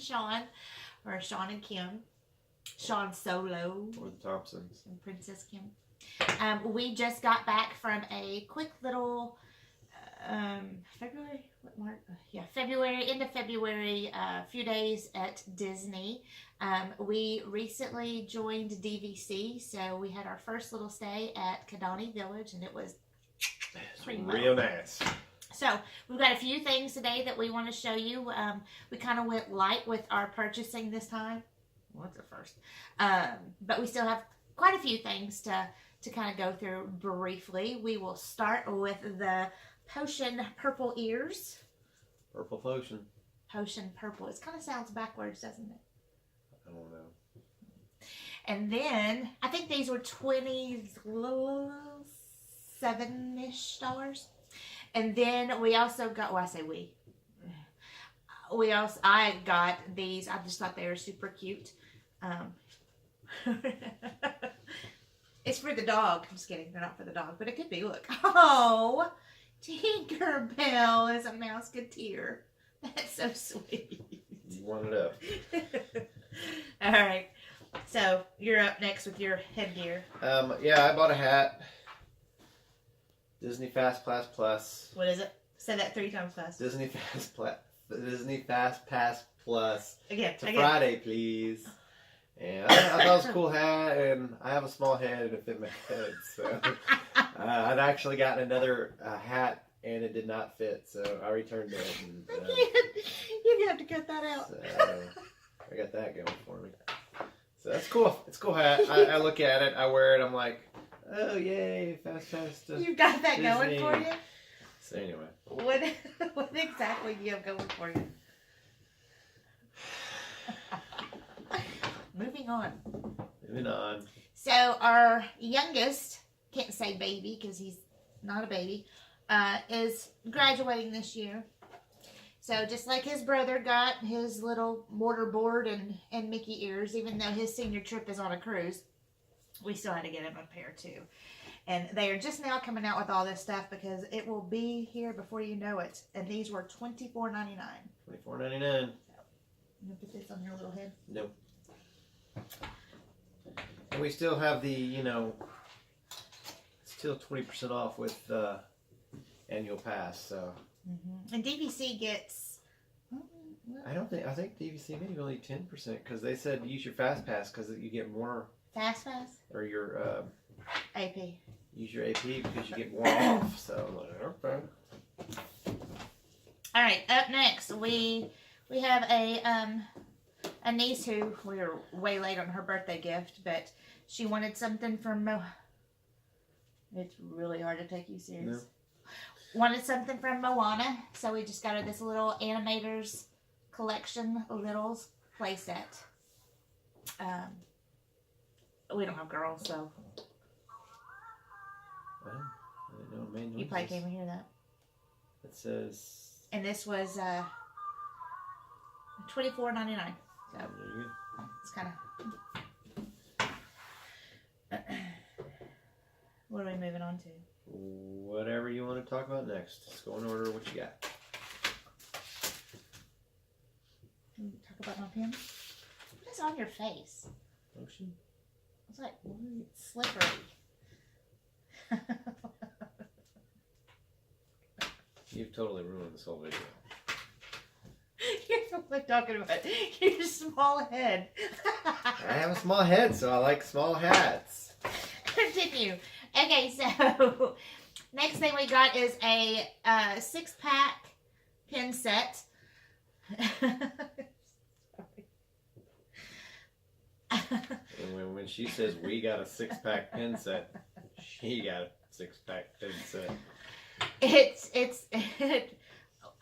Sean, or Sean and Kim. Sean Solo. Or the Thompsons. And Princess Kim. We just got back from a quick little February, what March? Yeah, February, end of February, a few days at Disney. We recently joined DVC, so we had our first little stay at Kidani Village, and it was real nice. So we've got a few things today that we want to show you. We kind of went light with our purchasing this time. Well, that's a first. But we still have quite a few things to kind of go through briefly. We will start with the Potion Purple Ears. Purple potion. Potion Purple. It kind of sounds backwards, doesn't it? I don't know. And then, I think these were $27-ish. And then we also got, well, I say we. I got these. I just thought they were super cute. It's for the dog. I'm just kidding. They're not for the dog, but it could be. Look. Oh, Tinkerbell is a Mouseketeer. That's so sweet. You want it up. All right. So you're up next with your headgear. Yeah, I bought a hat. Disney Fast Pass Plus. What is it? Say that 3 times fast. Disney Fast Pass Plus. Again. Friday, please. And I thought it was a cool hat, and I have a small head and it fit my head, so I'd actually gotten another hat and it did not fit, so I returned it. And, you have to cut that out. So, I got that going for me. So that's cool. It's a cool hat. I look at it, I wear it, I'm like, oh yay, Fast Pass to You got that Disney. going for you? So anyway. What exactly do you have going for you? Moving on. So our youngest, can't say baby because he's not a baby, is graduating this year. So just like his brother got his little mortar board and Mickey ears, even though his senior trip is on a cruise, we still had to get him a pair too. And they are just now coming out with all this stuff because it will be here before you know it. And these were $24.99. $24.99. You put this on your little head? Nope. And we still have the, still 20% off with annual pass, so. Mm-hmm. And DVC gets. I think DVC maybe only 10% because they said use your Fast Pass because you get more. Fast Pass? Or your AP. Use your AP because you get more off. So, okay. All right, up next we have a niece who we were way late on her birthday gift, but she wanted something from It's really hard to take you serious. No. Wanted something from Moana, so we just got her this little Animators Collection Littles playset. We don't have girls, so. Well, I didn't know it made noises. You probably can't even hear that. It says. And this was $24.99. So There you go. it's kind of. What are we moving on to? Whatever you want to talk about next. Let's go in order. What you got? Talk about my pen. What is on your face? Lotion? It's like slippery. You've totally ruined this whole video. You're only talking about your small head. I have a small head, so I like small hats. Continue. Okay, so next thing we got is a 6-pack pin set. And when she says we got a 6-pack pin set, she got a 6-pack pin set. I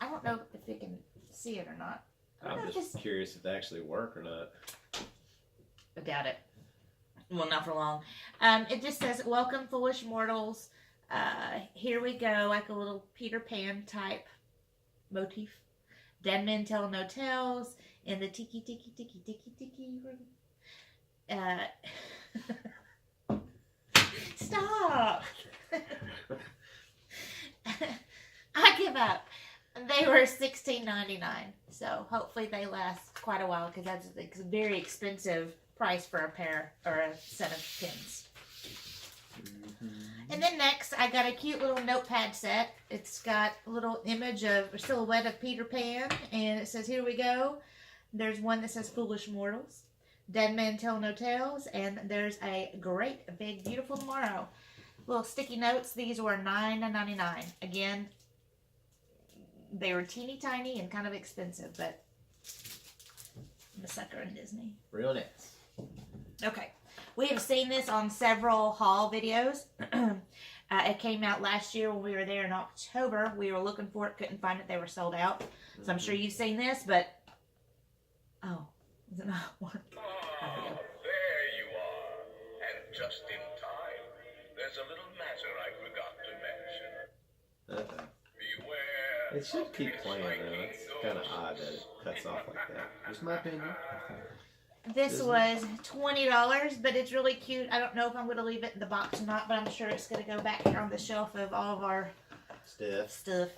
don't know if you can see it or not. I'm just curious if they actually work or not. I doubt it. Well, not for long. It just says, welcome, foolish mortals. Here we go, like a little Peter Pan type motif. Dead men tell no tales in the tiki tiki tiki tiki tiki room. Stop. I give up. They were $16.99. So hopefully they last quite a while because that's a very expensive price for a pair or a set of pins. And then next, I got a cute little notepad set. It's got a little image of a silhouette of Peter Pan, and it says, "Here we go." There's one that says "Foolish Mortals," "Dead Men Tell No Tales," and there's a "Great Big Beautiful Tomorrow." Little sticky notes. These were $9.99. Again, they were teeny tiny and kind of expensive, but I'm a sucker in Disney. Real nice. Okay. We have seen this on several haul videos. It came out last year when we were there in October. We were looking for it, couldn't find it. They were sold out. So I'm sure you've seen this, but... Oh, is it not one? Ah, there you are. And just in time. There's a little matter I forgot to mention. Beware. It should keep playing though. It's kind of odd that it cuts off like that. Just my opinion. This was $20, but it's really cute. I don't know if I'm going to leave it in the box or not, but I'm sure it's going to go back here on the shelf of all of our stuff.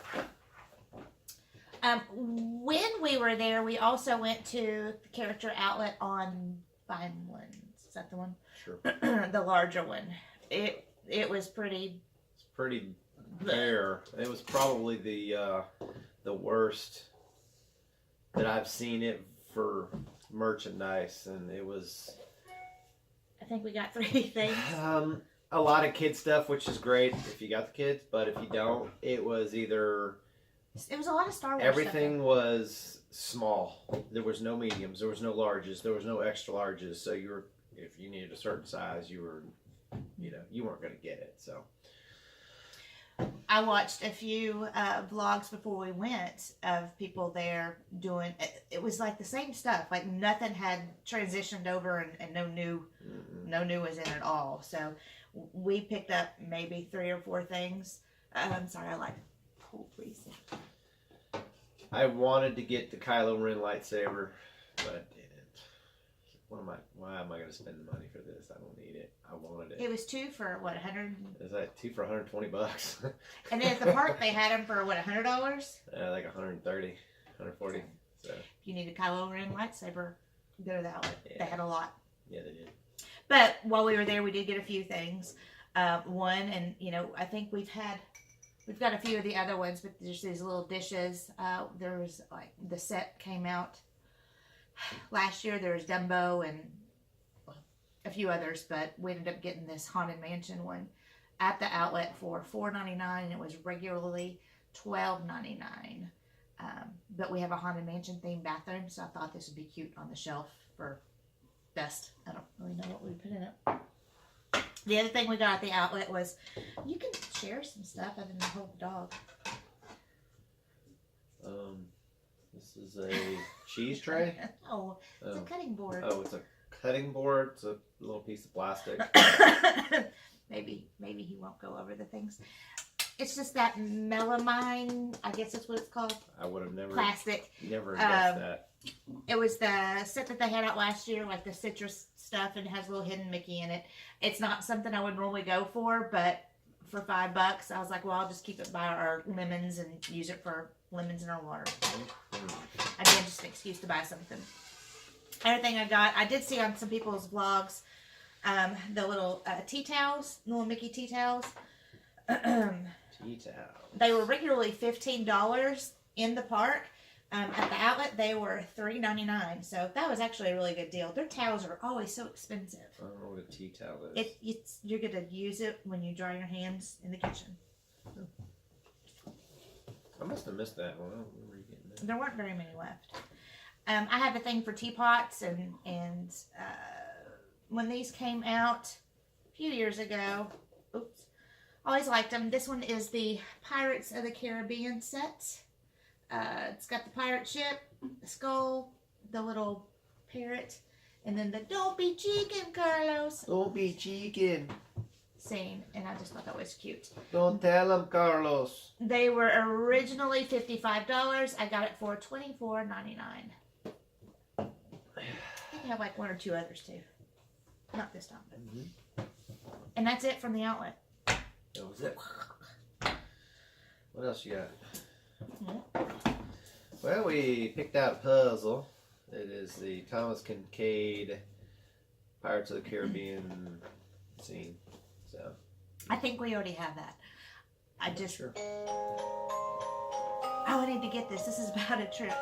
When we were there, we also went to the character outlet on Vineland. Is that the one? Sure. The larger one. It was pretty... It's pretty bare. It was probably the worst that I've seen it for merchandise, and it was... I think we got 3 things. A lot of kid stuff, which is great if you got the kids, but if you don't, it was either... It was a lot of Star Wars everything stuff. Was small. There was no mediums, there was no larges, there was no extra larges, so you were, if you needed a certain size, you were, you weren't going to get it, so... I watched a few vlogs before we went of people there doing it. Was like the same stuff. Like nothing had transitioned over, and no new was in at all. So we picked up maybe 3 or 4 things. I'm sorry, I like pull, please. I wanted to get the Kylo Ren lightsaber, but I didn't. Why am I going to spend the money for this? I don't need it. I wanted it. It was 2 for what, 100? Is that 2 for $120? And then at the park they had them for what, $100? Like 130, 140. So if you need a Kylo Ren lightsaber, go to the outlet. Yeah. They had a lot. Yeah, they did. But while we were there, we did get a few things. One, and I think we've got a few of the other ones, but there's these little dishes. There was like the set came out last year. There was Dumbo and a few others, but we ended up getting this Haunted Mansion one at the outlet for $4.99, and it was regularly $12.99. But we have a Haunted Mansion themed bathroom, so I thought this would be cute on the shelf for dust. I don't really know what we put in it. The other thing we got at the outlet was, you can share some stuff other than hold the dog. This is a cheese tray. Oh, it's a cutting board. Oh, it's a cutting board. It's a little piece of plastic. maybe he won't go over the things. It's just that melamine, I guess that's what it's called. I would have never plastic. Never guessed that. It was the set that they had out last year, like the citrus stuff, and it has a little hidden Mickey in it. It's not something I would normally go for, but for $5, I was like, well, I'll just keep it by our lemons and use it for lemons in our water. Again, just an excuse to buy something. Everything I got, I did see on some people's vlogs, the little tea towels, little Mickey tea towels. Tea towels. They were regularly $15 in the park. At the outlet, they were $3.99. So that was actually a really good deal. Their towels are always so expensive. I don't know what a tea towel is. You're going to use it when you dry your hands in the kitchen. I must have missed that one. I don't remember you getting that. There weren't very many left. I have a thing for teapots, and when these came out a few years ago, oops, always liked them. This one is the Pirates of the Caribbean set. It's got the pirate ship, the skull, the little parrot, and then the "Don't be cheeking, Carlos" Don't be cheeking. scene, and I just thought that was cute. Don't tell him, Carlos. They were originally $55. I got it for $24.99. I think I have like 1 or 2 others too. Not this time, but. And that's it from the outlet. That was it. What else you got? Well, we picked out a puzzle. It is the Thomas Kincaid Pirates of the Caribbean scene. So I think we already have that. I just. sure. Oh, I need to get this. This is about a trip.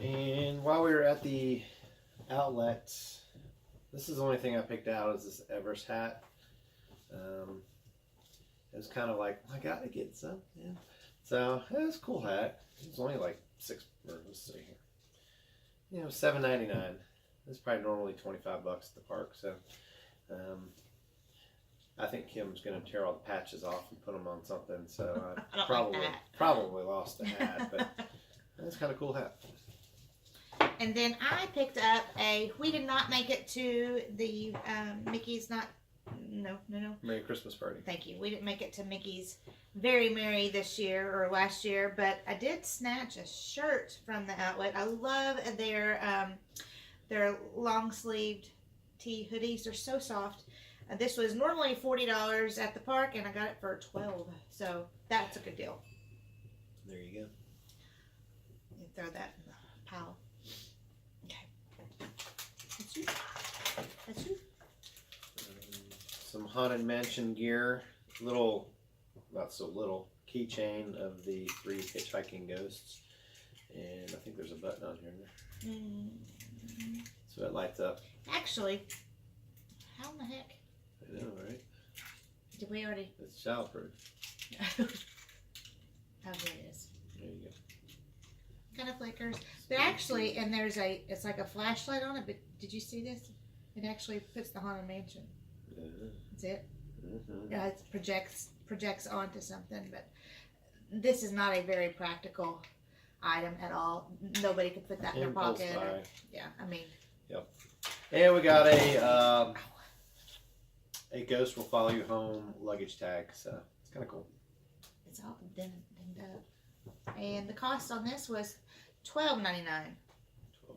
And while we were at the outlet, this is the only thing I picked out is this Everest hat. It was kind of like, I gotta get some. Yeah. So it was a cool hat. It was only like let's see here. You know, $7.99. It's probably normally $25 at the park. So I think Kim's gonna tear all the patches off and put them on something. So I don't probably like that. probably lost the hat, but it's kind of cool hat. And then I picked up we did not make it to the Mickey's no. Merry Christmas party. Thank you. We didn't make it to Mickey's Very Merry this year or last year, but I did snatch a shirt from the outlet. I love their long sleeved tee hoodies. They're so soft. This was normally $40 at the park, and I got it for $12. So that's a good deal. There you go. You throw that in the pile. Okay. That's you. That's you. Some Haunted Mansion gear, little, not so little, keychain of the 3 hitchhiking ghosts, and I think there's a button on here, so it lights up. Actually, how in the heck? I know, right? Did we already? It's childproof. Oh, there it is. There you go. Kind of flickers, but actually, and it's like a flashlight on it. But did you see this? It actually puts the Haunted Mansion. That's it. Mm-hmm. Yeah, it projects onto something, but this is not a very practical item at all. Nobody could put that in their Impulse pocket. buy. Yeah, I mean. Yep. And we got a Ghost Will Follow You Home luggage tag, so it's kind of cool. It's all dinged up. And the cost on this was $12.99. $12.99.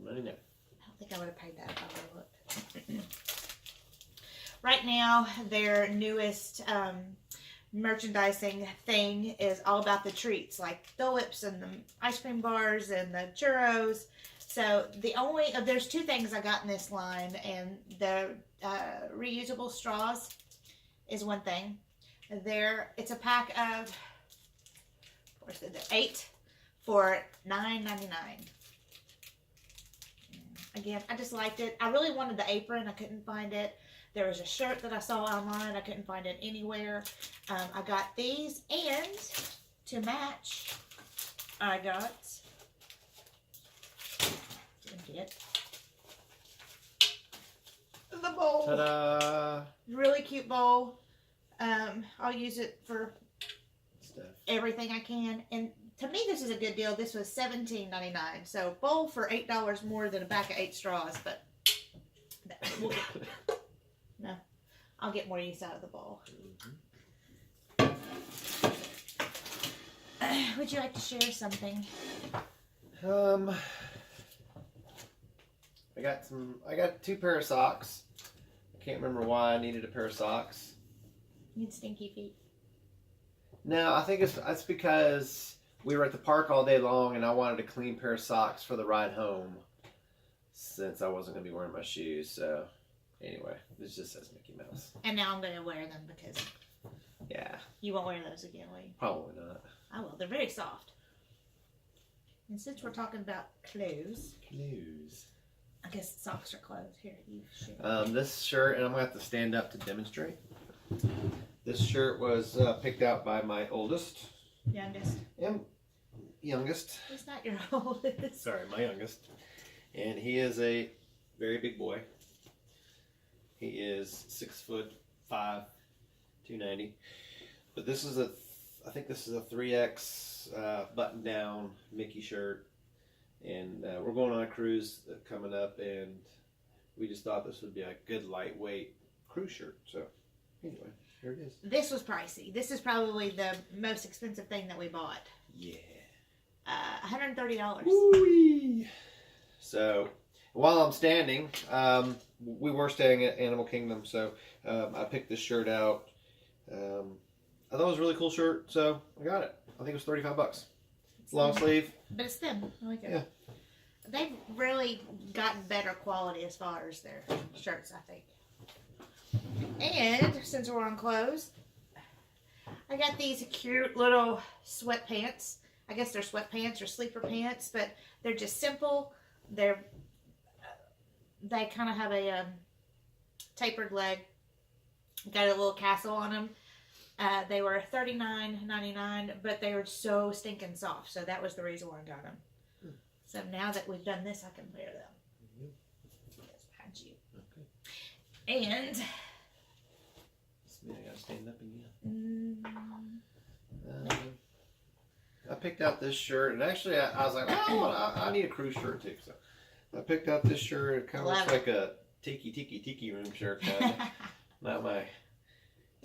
I don't think I would have paid that if I would have looked. Right now, their newest merchandising thing is all about the treats, like the whips and the ice cream bars and the churros. So there's 2 things I got in this line, and the reusable straws is one thing. It's a pack of 8 for $9.99. Again, I just liked it. I really wanted the apron. I couldn't find it. There was a shirt that I saw online. I couldn't find it anywhere. I got these, and to match, I got the bowl. Ta-da! Really cute bowl. I'll use it for Stuff. everything I can. And to me, this is a good deal. This was $17.99. So bowl for $8 more than a bag of 8 straws. But no, I'll get more use out of the bowl. Would you like to share something? I got 2 pair of socks. I can't remember why I needed a pair of socks. You need stinky feet. No, I think it's because we were at the park all day long and I wanted a clean pair of socks for the ride home since I wasn't going to be wearing my shoes. So anyway, this just says Mickey Mouse. And now I'm going to wear them because Yeah, you won't wear those again, will you? probably not. I will. They're very soft. And since we're talking about clothes, I guess socks are clothes. Here, you share. This shirt, and I'm going to have to stand up to demonstrate. This shirt was picked out by my oldest. Youngest. Youngest. He's not your oldest. Sorry, my youngest. And he is a very big boy. He is 6'5", 290. But this is I think this is a 3X button down Mickey shirt. And we're going on a cruise coming up, and we just thought this would be a good lightweight cruise shirt. So anyway, here it is. This was pricey. This is probably the most expensive thing that we bought. Yeah. $130. Woo-wee. So while I'm standing, we were staying at Animal Kingdom, so I picked this shirt out I thought it was a really cool shirt, so I got it. I think it was $35. It's long sleeve. But it's thin. I like it. Yeah. They've really gotten better quality as far as their shirts, I think. And since we're on clothes, I got these cute little sweatpants. I guess they're sweatpants or sleeper pants, but they're just simple. They kind of have a tapered leg. Got a little castle on them. They were $39.99, but they were so stinking soft. So that was the reason why I got them. So now that we've done this, I can wear them. Yes, behind you. Okay. And This means I gotta stand up again. I picked out this shirt, and actually I was like, oh, I need a cruise shirt too. So I picked out this shirt. It kind of looks like a tiki room shirt, kind of. Not my.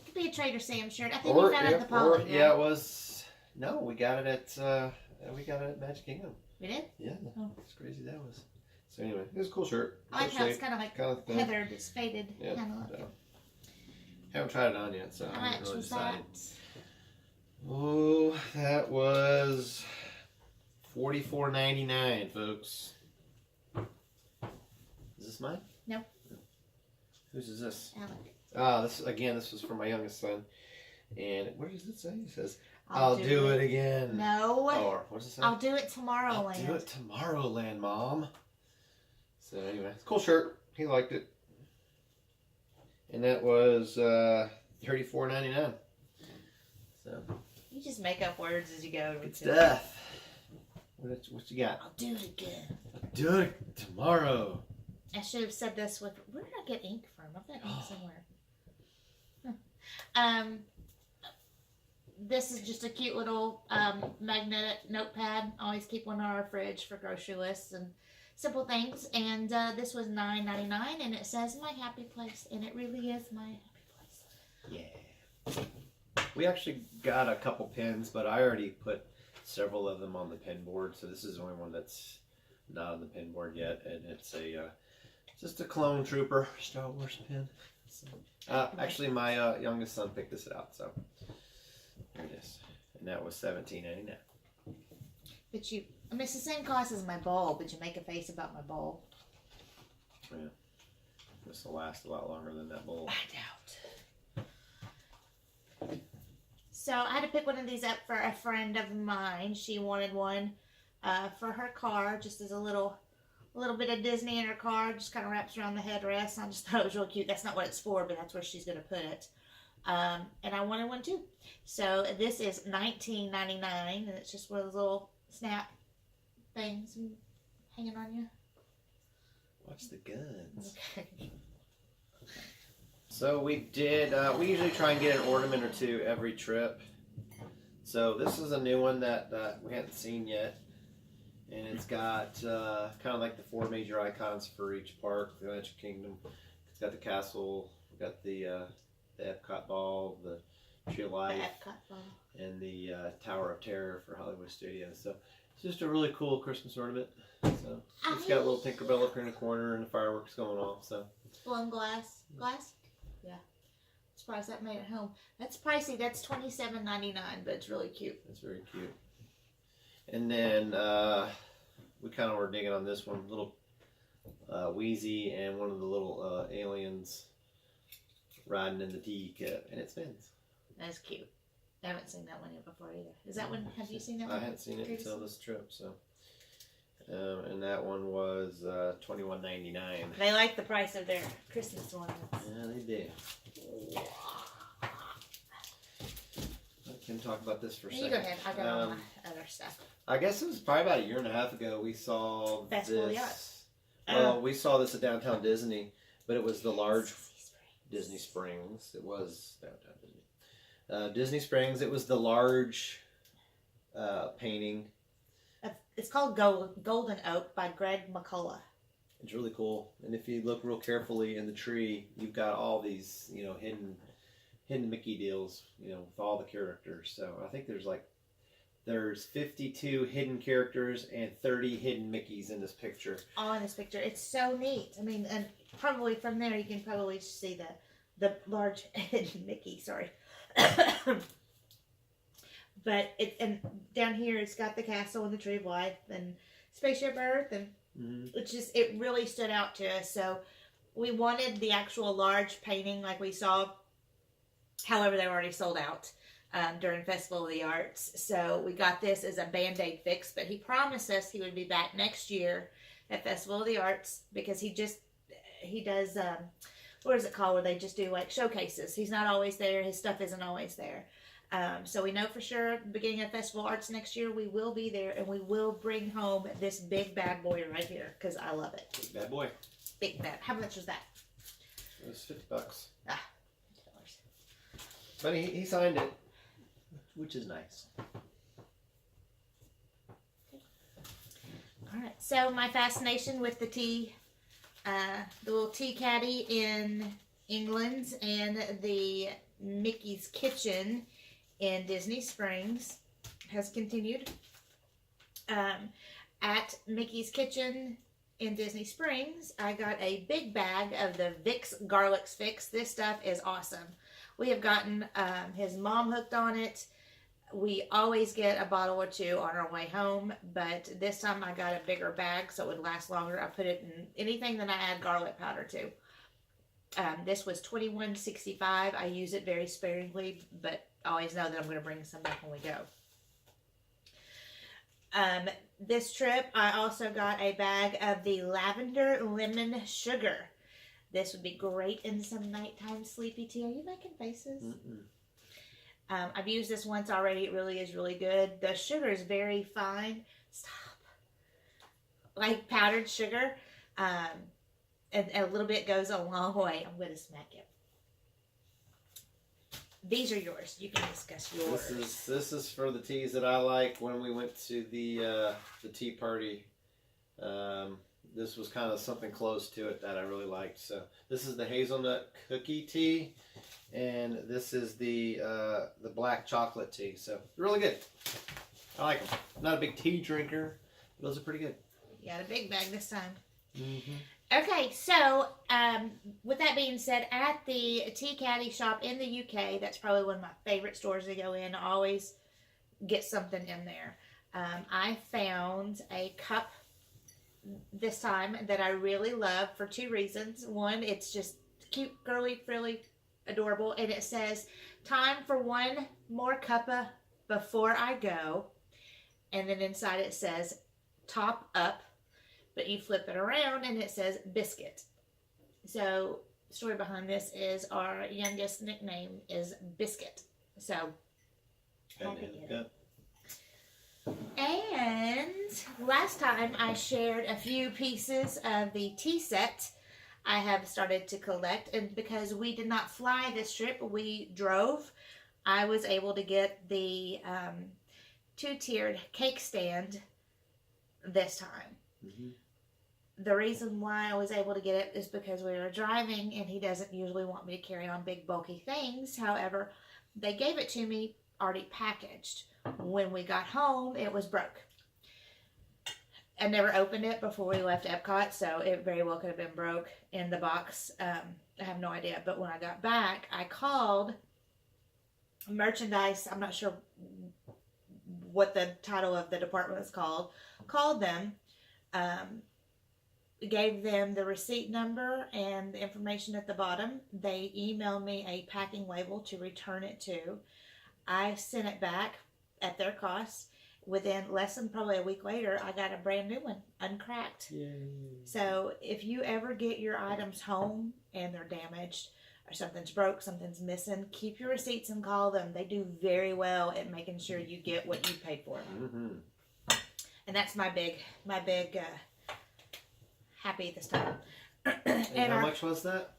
it could be a Trader Sam shirt. I think we found it at the Poly. Right? Yeah, it was. No, we got it at Magic Kingdom. We did? Yeah, Oh. it's crazy that was. So anyway, it was a cool shirt. I like Cool how it's shape, kind of like kind of thin. heathered. It's faded. Yeah, Kind of like so. Haven't tried it on yet, so How I haven't much really was decided. that? Oh, that was $44.99, folks. Is this mine? No. Whose is this? Alec. This was for my youngest son. And where does it say? It says, I'll do it again. No. Or what does it say? I'll do it Tomorrowland. I'll do it Tomorrowland, Mom. So anyway, it's a cool shirt. He liked it. And that was $34.99. So You just make up words as you go. good stuff. What you got? I'll do it again. I'll do it tomorrow. I should have said this with. Where did I get ink from? I've got ink somewhere. This is just a cute little magnetic notepad. I always keep one on our fridge for grocery lists and simple things. And this was $9.99, and it says "My Happy Place," and it really is my happy place. Yeah. We actually got a couple pins, but I already put several of them on the pin board. So this is the only one that's not on the pin board yet, and it's just a Clone Trooper Star Wars pin. So, actually, my youngest son picked this out, so there it is, and that was $17.99. But it's the same cost as my bowl, but you make a face about my bowl. Yeah, this will last a lot longer than that bowl. I doubt. So I had to pick one of these up for a friend of mine. She wanted one for her car, just as a little bit of Disney in her car. Just kind of wraps around the headrest. I just thought it was real cute. That's not what it's for, but that's where she's going to put it. And I wanted one too. So this is $19.99, and it's just one of those little snap things hanging on you. Watch the guns. Okay. So we usually try and get an ornament or two every trip. So this is a new one that we hadn't seen yet. And it's got kind of like the 4 major icons for each park. The Magic Kingdom. It's got the castle, we've got the Epcot ball, the Tree of Life, and the Tower of Terror for Hollywood Studios. So it's just a really cool Christmas ornament. So it's got a little Tinkerbell up here in the corner and the fireworks going off. So blown glass. Yeah. Surprised that made it home. That's pricey. That's $27.99, but it's really cute. That's very cute. And then we kind of were digging on this one, little Wheezy and one of the little aliens riding in the teacup, and it spins. That's cute. I haven't seen that one yet before either. Is that one? Have you seen that one? I hadn't seen it until this trip, so. And that one was $21.99. They like the price of their Christmas ones. Yeah, they did. Let Kim talk about this for a second. You go ahead. I got all my other stuff. I guess it was probably about a year and a half ago we saw Festival this. Yachts. Well, we saw this at Downtown Disney, but it was the large Disney Springs. It was Downtown Disney. Disney Springs. It was the large painting. It's called Golden Oak by Greg McCullough. It's really cool, and if you look real carefully in the tree, you've got all these, hidden Mickey deals, with all the characters. So I think there's 52 hidden characters and 30 hidden Mickeys in this picture. All in this picture. It's so neat. I mean, and probably from there you can probably see the large hidden Mickey. Sorry. But and down here it's got the castle and the Tree of Life and Spaceship Earth, and it really stood out to us. So we wanted the actual large painting like we saw. However, they were already sold out during Festival of the Arts. So we got this as a Band-Aid fix, but he promised us he would be back next year at Festival of the Arts, because he does, what is it called, where they just do like showcases. He's not always there. His stuff isn't always there. So we know for sure, beginning of Festival of Arts next year, we will be there, and we will bring home this big bad boy right here, because I love it. Big bad boy. Big bad. How much was that? It was $50. Ah, but he signed it, which is nice. All right. So my fascination with the little tea caddy in England and the Mickey's Kitchen in Disney Springs has continued. At Mickey's Kitchen in Disney Springs, I got a big bag of the Vicks Garlic Fix. This stuff is awesome. We have gotten his mom hooked on it. We always get a bottle or two on our way home, but this time I got a bigger bag so it would last longer. I put it in anything that I add garlic powder to. This was $21.65. I use it very sparingly, but I always know that I'm going to bring some back when we go. This trip, I also got a bag of the lavender lemon sugar. This would be great in some nighttime sleepy tea. Are you making faces? I've used this once already. It really is really good. The sugar is very fine. Stop. Like powdered sugar. And a little bit goes a long way. I'm going to smack it. These are yours. You can discuss yours. This is for the teas that I like. When we went to the tea party, this was kind of something close to it that I really liked. So this is the hazelnut cookie tea, and this is the black chocolate tea. So really good. I like them. I'm not a big tea drinker, but those are pretty good. You got a big bag this time. Okay, so with that being said, at the Tea Caddy shop in the UK, that's probably one of my favorite stores to go in. I always get something in there. I found a cup this time that I really love for two reasons. One, it's just cute, girly, frilly, adorable, and it says, "Time for one more cuppa before I go." And then inside it says, "Top up." But you flip it around and it says biscuit. So the story behind this is our youngest nickname is Biscuit. So and last time I shared a few pieces of the tea set I have started to collect, and because we did not fly this trip, we drove. I was able to get the two-tiered cake stand this time. The reason why I was able to get it is because we were driving, and he doesn't usually want me to carry on big bulky things. However, they gave it to me already packaged. When we got home, it was broke. I never opened it before we left Epcot, so it very well could have been broke in the box. I have no idea. But when I got back, I called merchandise. I'm not sure what the title of the department is called. Called them. Gave them the receipt number and the information at the bottom. They emailed me a packing label to return it to. I sent it back at their cost. Within less than probably a week later, I got a brand new one, uncracked. Yay. So if you ever get your items home and they're damaged or something's broke, something's missing, keep your receipts and call them. They do very well at making sure you get what you paid for. And that's my big happy this time. And how much was that?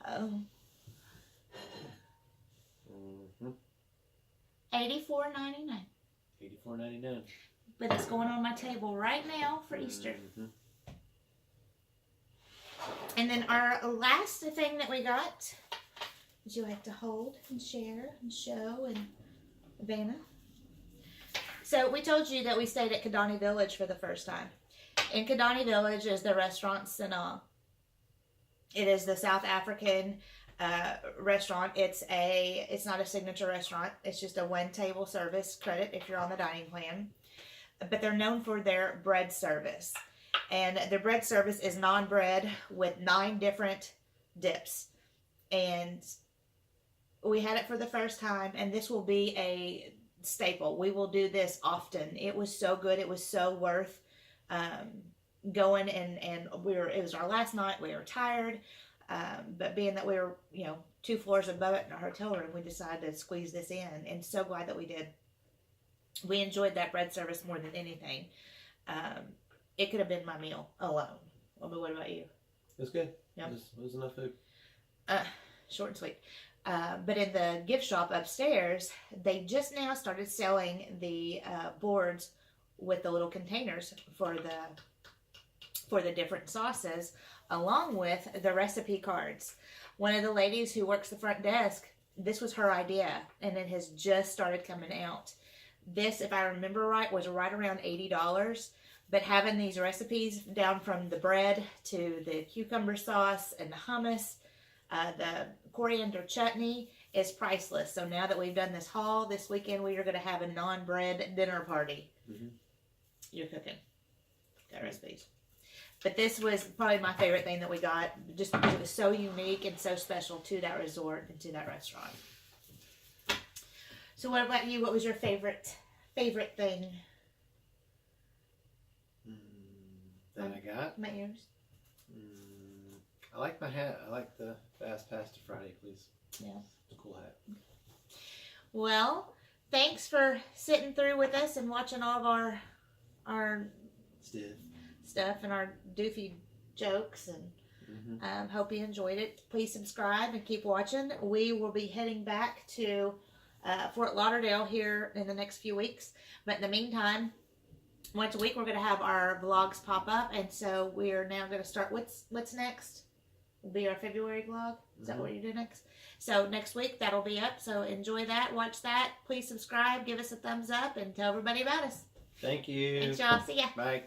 $84.99. $84.99. But it's going on my table right now for Easter. And then our last thing that we got, would you like to hold and share and show and Vanna? So we told you that we stayed at Kidani Village for the first time. In Kidani Village is the restaurant Sanaa. It is the South African restaurant. It's not a signature restaurant. It's just a one table service credit if you're on the dining plan. But they're known for their bread service. And their bread service is naan bread with 9 different dips. And we had it for the first time, and this will be a staple. We will do this often. It was so good. It was so worth going, and it was our last night. We were tired. But being that we were, 2 floors above it in our hotel room, we decided to squeeze this in, and so glad that we did. We enjoyed that bread service more than anything. It could have been my meal alone. Well, but what about you? It was good. Yeah. It was enough food. Short and sweet. But in the gift shop upstairs, they just now started selling the boards with the little containers for the different sauces, along with the recipe cards. One of the ladies who works the front desk, this was her idea, and it has just started coming out. This, if I remember right, was right around $80, but having these recipes down from the bread to the cucumber sauce and the hummus, the coriander chutney is priceless. So now that we've done this haul this weekend, we are going to have a non-bread dinner party. Mm-hmm. You're cooking. Got recipes. But this was probably my favorite thing that we got, just because it was so unique and so special to that resort and to that restaurant. So what about you? What was your favorite thing? That I got? My ears. I like my hat. I like the Fast Pass to Friday, please. Yeah. It's a cool hat. Well, thanks for sitting through with us and watching all of our stuff and our doofy jokes, and hope you enjoyed it. Please subscribe and keep watching. We will be heading back to Fort Lauderdale here in the next few weeks, but in the meantime, once a week we're going to have our vlogs pop up, and so we are now going to start what's next will be our February vlog. Is that what you do next? So next week that'll be up, so enjoy that, watch that. Please subscribe, give us a thumbs up, and tell everybody about us. Thank you. Thanks, y'all. See ya. Bye.